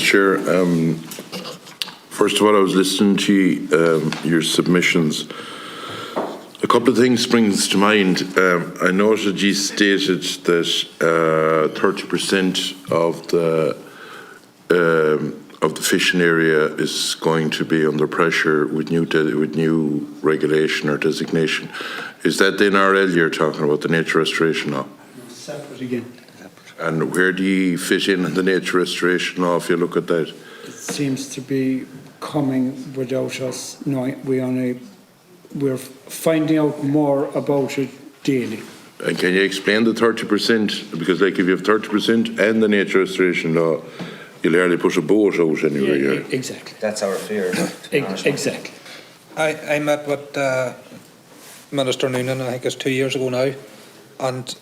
Chair. First of all, I was listening to your submissions. A couple of things springs to mind. I noted you stated that 30% of the fishing area is going to be under pressure with new regulation or designation. Is that the NRL you're talking about, the nature restoration law? Separate again. And where do you fit in the nature restoration law if you look at that? It seems to be coming without us knowing. We're finding out more about it daily. And can you explain the 30%? Because like if you have 30% and the nature restoration law, you'll hardly put a boat out anywhere. Yeah, exactly. That's our fear. Exactly. I met with Minister Noonan, I think it's 2 years ago now, and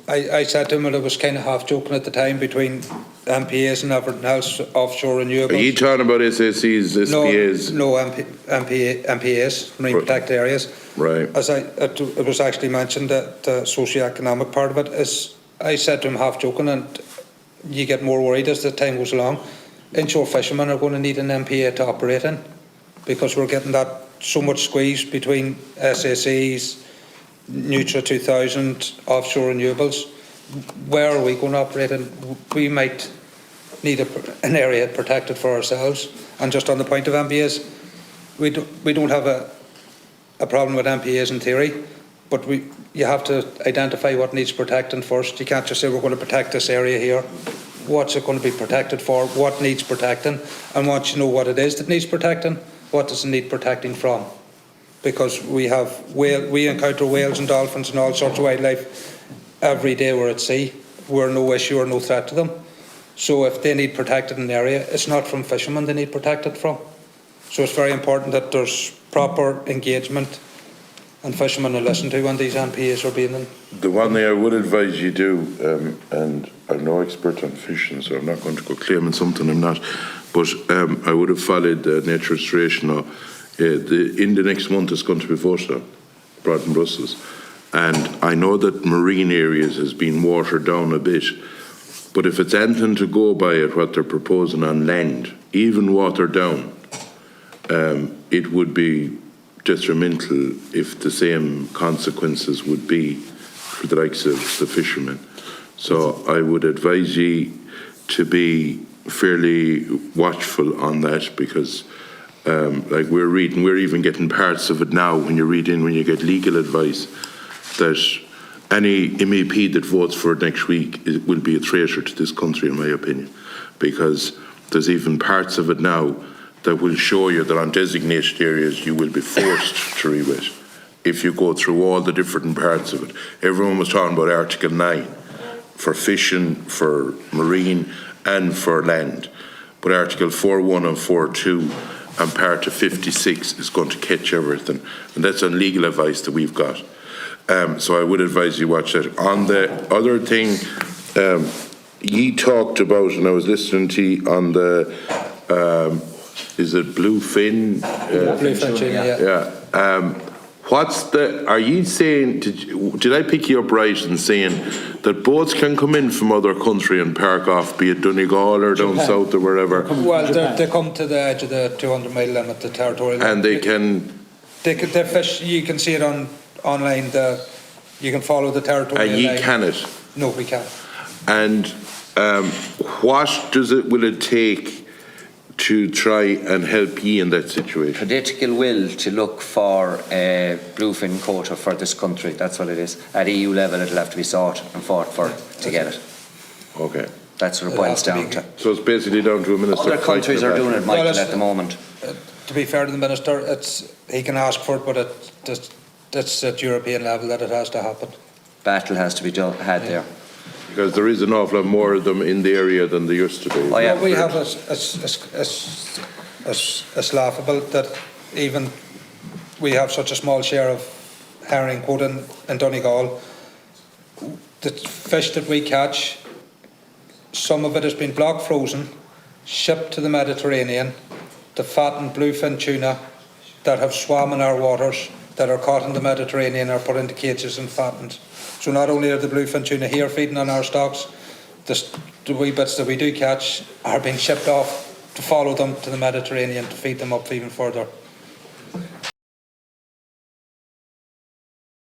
I said to him, and I was kind of half joking at the time, between MPAs and everything else, offshore renewables. Are you talking about SACs, SPAs? No, MPAs, marine protected areas. Right. It was actually mentioned that the socio-economic part of it is, I said to him half joking, and you get more worried as the time goes along, inshore fishermen are going to need an MPA to operate in, because we're getting that so much squeeze between SACs, Nutra 2000, offshore renewables. Where are we going to operate in? We might need an area protected for ourselves. And just on the point of MPAs, we don't have a problem with MPAs in theory, but you have to identify what needs protecting first. You can't just say we're going to protect this area here. What's it going to be protected for? What needs protecting? And once you know what it is that needs protecting, what does it need protecting from? Because we encounter whales and dolphins and all sorts of wildlife every day we're at sea. We're no issue or no threat to them. So if they need protected in an area, it's not from fishermen they need protected from. So it's very important that there's proper engagement and fishermen are listened to when these MPAs are being in. The one thing I would advise you do, and I'm no expert on fishing, so I'm not going to go claiming something I'm not, but I would have followed the nature restoration law. In the next month it's going to be voted on, brought in Brussels. And I know that marine areas has been watered down a bit, but if it's anything to go by it, what they're proposing on land, even watered down, it would be detrimental if the same consequences would be for the likes of the fishermen. So I would advise you to be fairly watchful on that, because like we're even getting parts of it now when you get legal advice, that any MEP that votes for it next week will be a traitor to this country, in my opinion, because there's even parts of it now that will show you that on designated areas you will be forced to re-wet if you go through all the different parts of it. Everyone was talking about Article 9 for fishing, for marine and for land, but Article 4.1 and 4.2 and part of 56 is going to catch everything, and that's on legal advice that we've got. So I would advise you watch that. On the other thing, ye talked about, and I was listening to you on the, is it bluefin? Bluefin tuna, yeah. Are you saying, did I pick you up right in saying that boats can come in from other country and park off, be it Donegal or down south or wherever? Well, they come to the edge of the 200-mile limit, the territorial limit. And they fish, you can see it online, you can follow the territorial line. And ye can it? No, we can't. And what will it take to try and help ye in that situation? Political will to look for a bluefin quota for this country. That's what it is. At EU level, it'll have to be sought and fought for to get it. Okay. That's what it boils down to. So it's basically down to a minister. Other countries are doing it, Michael, at the moment. To be fair to the minister, he can ask for it, but it's at European level that it has to happen. Battle has to be had there. Because there is an awful lot more of them in the area than there used to be. Oh, yeah. We have it's laughable that even we have such a small share of herring quota in Donegal. The fish that we catch, some of it has been block frozen, shipped to the Mediterranean. The fattened bluefin tuna that have swum in our waters, that are caught in the Mediterranean, are put into cages and fattened. So not only are the bluefin tuna here feeding on our stocks, the wee bits that we do catch are being shipped off to follow them to the Mediterranean to feed them up even further.